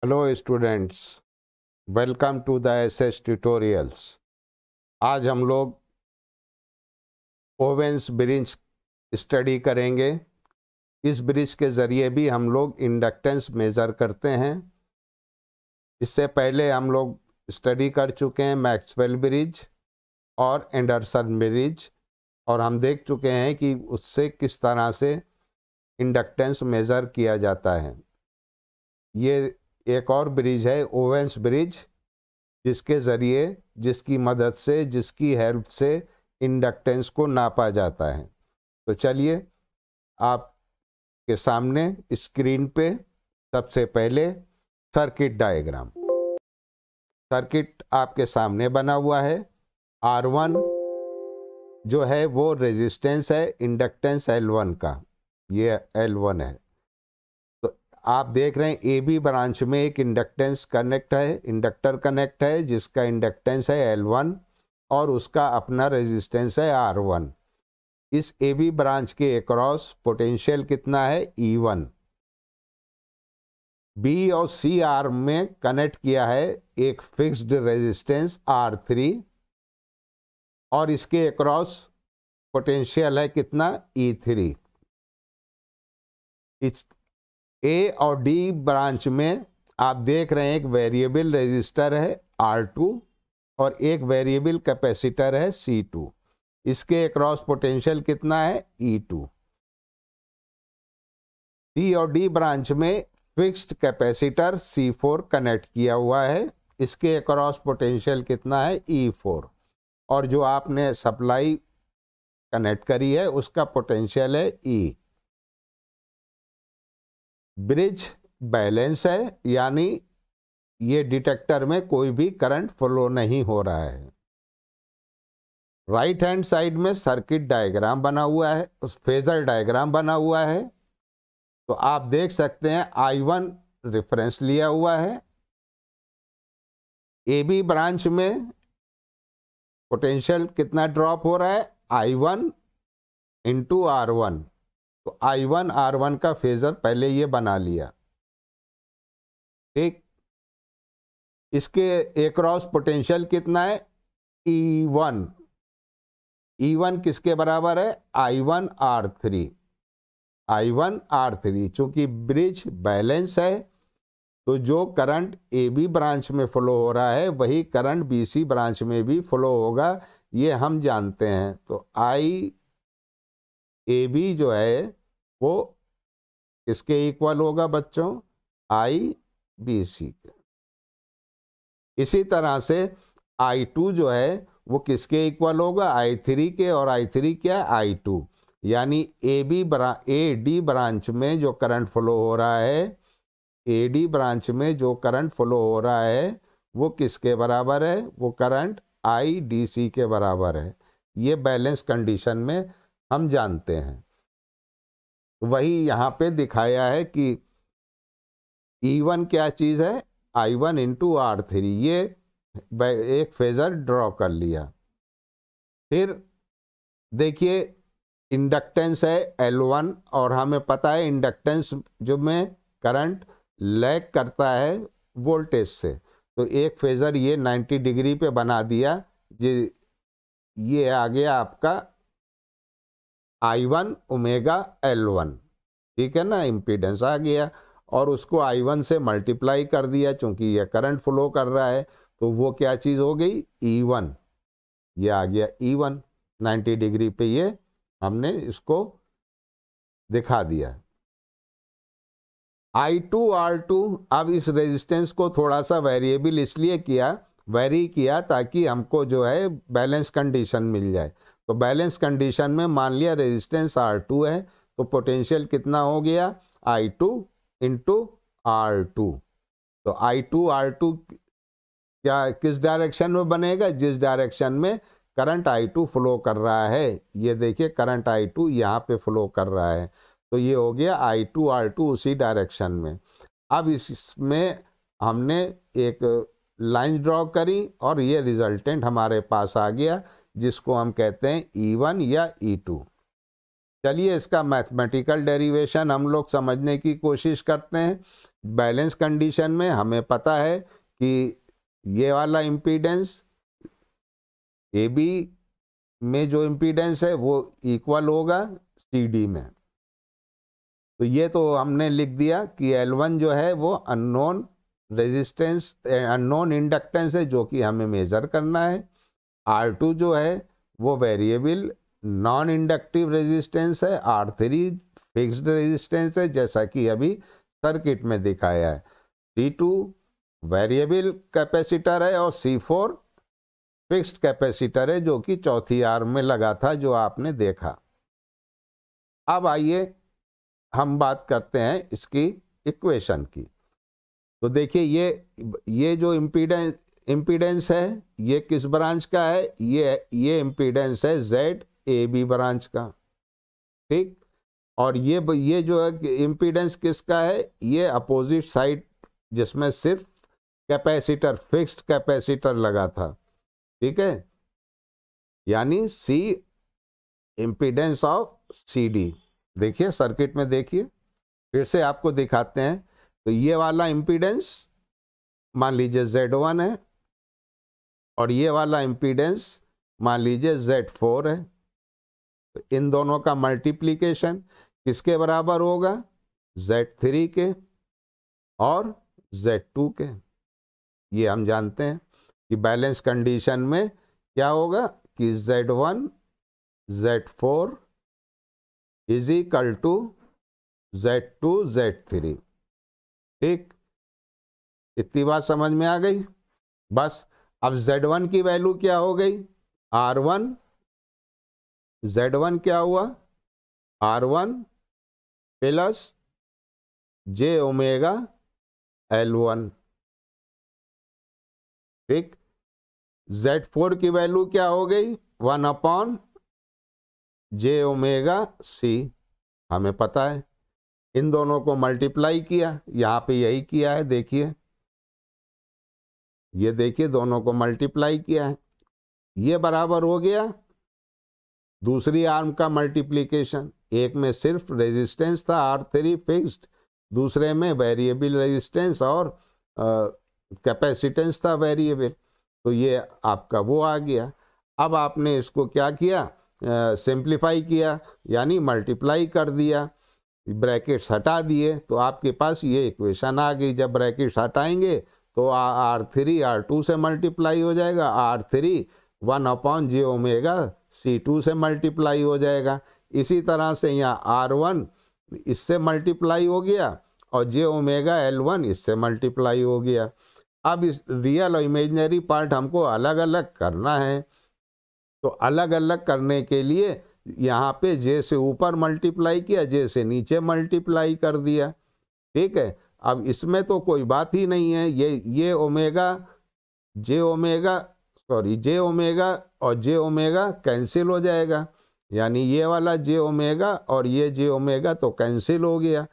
Hello students, welcome to the SS tutorials. आज हम लोग ओवेंस ब्रिज स्टडी करेंगे। इस ब्रिज के ज़रिए भी हम लोग इंडक्टेंस मेज़र करते हैं। इससे पहले हम लोग स्टडी कर चुके हैं मैक्सवेल ब्रिज और एंडरसन ब्रिज, और हम देख चुके हैं कि उससे किस तरह से इंडक्टेंस मेज़र किया जाता है। ये एक और ब्रिज है ओवेंस ब्रिज, जिसके ज़रिए, जिसकी मदद से, जिसकी हेल्प से इंडक्टेंस को नापा जाता है। तो चलिए आपके सामने स्क्रीन पे सबसे पहले सर्किट डायग्राम। सर्किट आपके सामने बना हुआ है। R1 जो है वो रेजिस्टेंस है, इंडक्टेंस L1 का, ये L1 है। तो आप देख रहे हैं ए बी ब्रांच में एक इंडक्टेंस कनेक्ट है, इंडक्टर कनेक्ट है, जिसका इंडक्टेंस है L1 और उसका अपना रेजिस्टेंस है R1। इस ए बी ब्रांच के अक्रॉस पोटेंशियल कितना है? E1। बी और सी आर्म में कनेक्ट किया है एक फिक्स्ड रेजिस्टेंस R3 और इसके अक्रॉस पोटेंशियल है कितना? E3। इस ए और डी ब्रांच में आप देख रहे हैं एक वेरिएबल रेजिस्टर है R2 और एक वेरिएबल कैपेसिटर है C2। इसके अक्रॉस पोटेंशियल कितना है? E2। सी और डी ब्रांच में फिक्स्ड कैपेसिटर C4 कनेक्ट किया हुआ है। इसके अक्रॉस पोटेंशियल कितना है? E4। और जो आपने सप्लाई कनेक्ट करी है उसका पोटेंशियल है E। ब्रिज बैलेंस है, यानी ये डिटेक्टर में कोई भी करंट फ्लो नहीं हो रहा है। राइट हैंड साइड में सर्किट डायग्राम बना हुआ है, उस फेजर डायग्राम बना हुआ है। तो आप देख सकते हैं I1 रेफरेंस लिया हुआ है। ए बी ब्रांच में पोटेंशियल कितना ड्रॉप हो रहा है? I1 into R1। तो I1 R1 का फेजर पहले ये बना लिया, ठीक। इसके अक्रॉस पोटेंशियल कितना है? E1। E1 किसके बराबर है? I1 R3। I1 R3। चूंकि ब्रिज बैलेंस है तो जो करंट ए बी ब्रांच में फ्लो हो रहा है वही करंट बी सी ब्रांच में भी फ्लो होगा, ये हम जानते हैं। तो आई ए बी जो है वो किसके इक्वल होगा बच्चों? आई बी सी के। इसी तरह से I2 जो है वो किसके इक्वल होगा? I3 के। और I3 क्या? I2। यानी ए डी ब्रांच में जो करंट फ्लो हो रहा है, ए डी ब्रांच में जो करंट फ्लो हो रहा है वो किसके बराबर है? वो करंट आई डी सी के बराबर है। ये बैलेंस कंडीशन में हम जानते हैं। वही यहाँ पे दिखाया है कि E1 क्या चीज़ है? I1 into R3। ये एक फेजर ड्रॉ कर लिया। फिर देखिए इंडक्टेंस है L1 और हमें पता है इंडक्टेंस जो में करंट लैग करता है वोल्टेज से। तो एक फेजर ये 90 डिग्री पे बना दिया। ये आ गया आपका I1 ओमेगा L1, ठीक है ना, इम्पीडेंस आ गया। और उसको I1 से मल्टीप्लाई कर दिया, चूंकि ये करंट फ्लो कर रहा है तो वो क्या चीज़ हो गई? E1। ये आ गया E1। 90 डिग्री पे ये हमने इसको दिखा दिया। I2 R2, अब इस रेजिस्टेंस को थोड़ा सा वेरिएबल इसलिए वेरी किया ताकि हमको जो है बैलेंस कंडीशन मिल जाए। तो बैलेंस कंडीशन में मान लिया रेजिस्टेंस R2 है तो पोटेंशियल कितना हो गया? I2 into R2। तो I2 R2 क्या किस डायरेक्शन में बनेगा? जिस डायरेक्शन में करंट I2 फ्लो कर रहा है। ये देखिए करंट I2 यहाँ पे फ्लो कर रहा है, तो ये हो गया I2 R2 उसी डायरेक्शन में। अब इसमें हमने एक लाइन ड्रॉ करी और ये रिजल्टेंट हमारे पास आ गया, जिसको हम कहते हैं E1 या E2। चलिए इसका मैथमेटिकल डेरिवेशन हम लोग समझने की कोशिश करते हैं। बैलेंस कंडीशन में हमें पता है कि ये वाला इम्पीडेंस ए बी में जो इम्पीडेंस है वो इक्वल होगा सी डी में। तो ये तो हमने लिख दिया कि L1 जो है वो अननोन रेजिस्टेंस, अननोन इंडक्टेंस है जो कि हमें मेजर करना है। R2 जो है वो वेरिएबल नॉन इंडक्टिव रेजिस्टेंस है। R3 फिक्स्ड रेजिस्टेंस है जैसा कि अभी सर्किट में दिखाया है। C2 वेरिएबल कैपेसिटर है और C4 फिक्स्ड कैपेसिटर है जो कि चौथी आर्म में लगा था जो आपने देखा। अब आइए हम बात करते हैं इसकी इक्वेशन की। तो देखिए ये जो इम्पीडेंस है ये किस ब्रांच का है? ये इम्पीडेंस है ZAB ब्रांच का, ठीक। और ये जो है इम्पीडेंस किसका है? ये अपोजिट साइड जिसमें सिर्फ कैपेसिटर, फिक्स्ड कैपेसिटर लगा था, ठीक है। यानी सी इम्पीडेंस ऑफ CD। देखिए सर्किट में, देखिए फिर से आपको दिखाते हैं। तो ये वाला इम्पीडेंस मान लीजिए Z1 है और ये वाला इम्पीडेंस मान लीजिए Z4 है। तो इन दोनों का मल्टीप्लिकेशन किसके बराबर होगा? Z3 के और Z2 के। ये हम जानते हैं कि बैलेंस कंडीशन में क्या होगा कि Z1 Z4 is equal to Z2 Z3, ठीक। इतनी बात समझ में आ गई? बस अब Z1 की वैल्यू क्या हो गई? R1, Z1 क्या हुआ? R1 plus J omega L1, ठीक। Z4 की वैल्यू क्या हो गई? 1 अपॉन J ओमेगा C, हमें पता है। इन दोनों को मल्टीप्लाई किया, यहाँ पे यही किया है, देखिए ये देखिए दोनों को मल्टीप्लाई किया है। ये बराबर हो गया दूसरी आर्म का मल्टीप्लिकेशन। एक में सिर्फ रेजिस्टेंस था R3 फिक्स्ड, दूसरे में वेरिएबल रेजिस्टेंस और कैपेसिटेंस था वेरिएबल। तो ये आपका वो आ गया। अब आपने इसको क्या किया? सिंप्लीफाई किया, यानी मल्टीप्लाई कर दिया, ब्रैकेट्स हटा दिए, तो आपके पास ये इक्वेशन आ गई। जब ब्रैकेट्स हटाएंगे तो R3 R2 से मल्टीप्लाई हो जाएगा, R3 1 upon J omega C2 से मल्टीप्लाई हो जाएगा। इसी तरह से यहाँ R1 इससे मल्टीप्लाई हो गया और J ओमेगा L1 इससे मल्टीप्लाई हो गया। अब इस रियल और इमेजिनरी पार्ट हमको अलग अलग करना है। तो अलग अलग करने के लिए यहाँ पे J से ऊपर मल्टीप्लाई किया, J से नीचे मल्टीप्लाई कर दिया, ठीक है। अब इसमें तो कोई बात ही नहीं है। ये ओमेगा J ओमेगा और J ओमेगा कैंसिल हो जाएगा, यानी ये वाला J ओमेगा और ये J ओमेगा तो कैंसिल हो गया।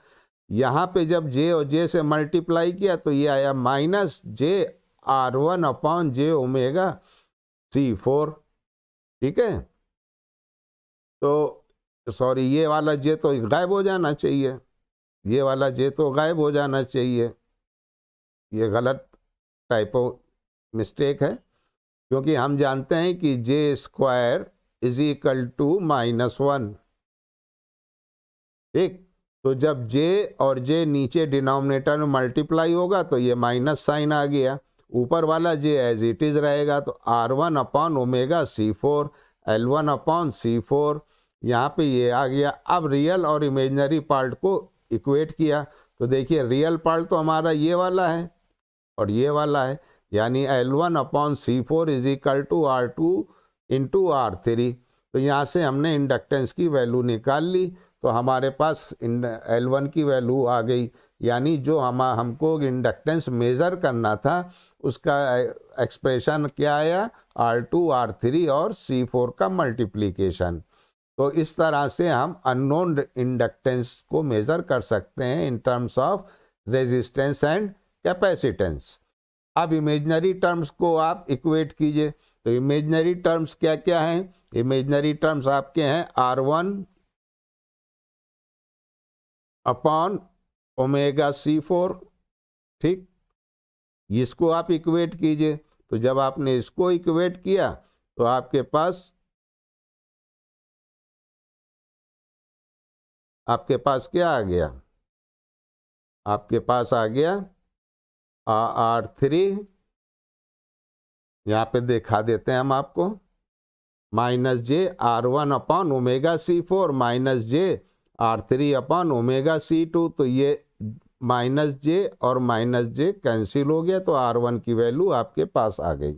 यहाँ पे जब J और J से मल्टीप्लाई किया तो ये आया minus J R1 upon J omega C4, ठीक है। तो सॉरी, ये वाला J तो गायब हो जाना चाहिए, ये वाला J तो गायब हो जाना चाहिए। ये गलत टाइपो मिस्टेक है, क्योंकि हम जानते हैं कि J square is equal to -1, ठीक। तो जब J और J नीचे डिनोमिनेटर में मल्टीप्लाई होगा तो ये माइनस साइन आ गया, ऊपर वाला J एज इट इज रहेगा। तो R1 upon omega C4 L1 upon C4, यहाँ पे ये आ गया। अब रियल और इमेजिनरी पार्ट को इक्वेट किया तो देखिए रियल पार्ट तो हमारा ये वाला है और ये वाला है, यानी L1 upon C4 is equal to R2 into R3। तो यहाँ से हमने इंडक्टेंस की वैल्यू निकाल ली, तो हमारे पास L1 की वैल्यू आ गई, यानी जो हमको इंडक्टेंस मेज़र करना था उसका एक्सप्रेशन क्या आया? R2 R3 और C4 का मल्टीप्लिकेशन। तो इस तरह से हम अननोन इंडक्टेंस को मेज़र कर सकते हैं in terms of resistance and capacitance. अब इमेजिनरी टर्म्स को आप इक्वेट कीजिए। तो इमेजिनरी टर्म्स क्या क्या हैं? इमेजिनरी टर्म्स आपके हैं R1 अपॉन ओमेगा C4 ठीक, इसको आप इक्वेट कीजिए। तो जब आपने इसको इक्वेट किया तो आपके पास क्या आ गया, आपके पास आ गया R3, यहाँ पे दिखा देते हैं हम आपको, minus J R1 upon omega C4 minus J R3 upon omega C2। तो ये माइनस जे और माइनस जे कैंसिल हो गया, तो R1 की वैल्यू आपके पास आ गई।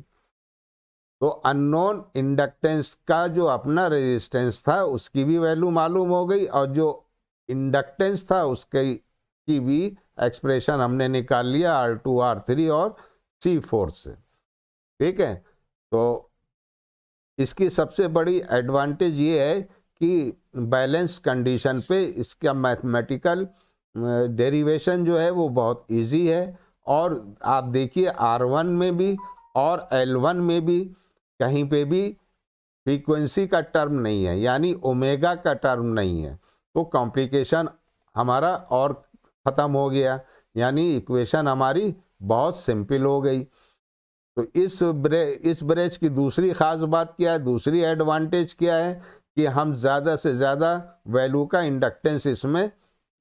तो अननोन इंडक्टेंस का जो अपना रेजिस्टेंस था उसकी भी वैल्यू मालूम हो गई, और जो इंडक्टेंस था उसकी की भी एक्सप्रेशन हमने निकाल लिया R2 R3 और C4 से। ठीक है, तो इसकी सबसे बड़ी एडवांटेज ये है कि बैलेंस कंडीशन पे इसका मैथमेटिकल डेरिवेशन जो है वो बहुत इजी है। और आप देखिए R1 में भी और L1 में भी कहीं पे भी फ्रीक्वेंसी का टर्म नहीं है, यानी ओमेगा का टर्म नहीं है। तो कॉम्प्लिकेशन हमारा और ख़त्म हो गया, यानी इक्वेशन हमारी बहुत सिंपल हो गई। तो इस ब्रिज की दूसरी ख़ास बात क्या है, दूसरी एडवांटेज क्या है कि हम ज़्यादा से ज़्यादा वैल्यू का इंडक्टेंस इसमें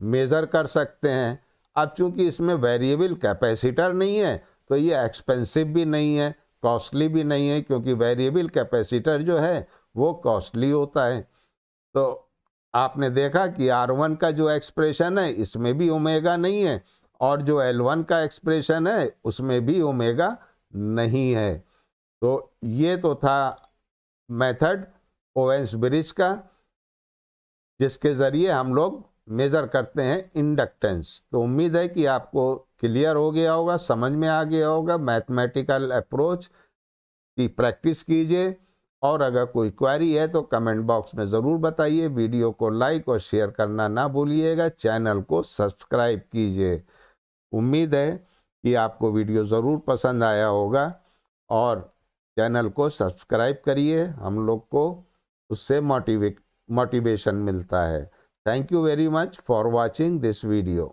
मेज़र कर सकते हैं। अब चूंकि इसमें वेरिएबल कैपेसिटर नहीं है तो ये एक्सपेंसिव भी नहीं है, कॉस्टली भी नहीं है, क्योंकि वेरिएबल कैपेसिटर जो है वो कॉस्टली होता है। तो आपने देखा कि R1 का जो एक्सप्रेशन है इसमें भी ओमेगा नहीं है, और जो L1 का एक्सप्रेशन है उसमें भी ओमेगा नहीं है। तो ये तो था मेथड ओवेन्स ब्रिज का, जिसके ज़रिए हम लोग मेज़र करते हैं इंडक्टेंस। तो उम्मीद है कि आपको क्लियर हो गया होगा, समझ में आ गया होगा। मैथमेटिकल अप्रोच की प्रैक्टिस कीजिए, और अगर कोई क्वेरी है तो कमेंट बॉक्स में ज़रूर बताइए। वीडियो को लाइक और शेयर करना ना भूलिएगा, चैनल को सब्सक्राइब कीजिए। उम्मीद है कि आपको वीडियो ज़रूर पसंद आया होगा, और चैनल को सब्सक्राइब करिए, हम लोग को उससे मोटिवेशन मिलता है। Thank you very much for watching this video.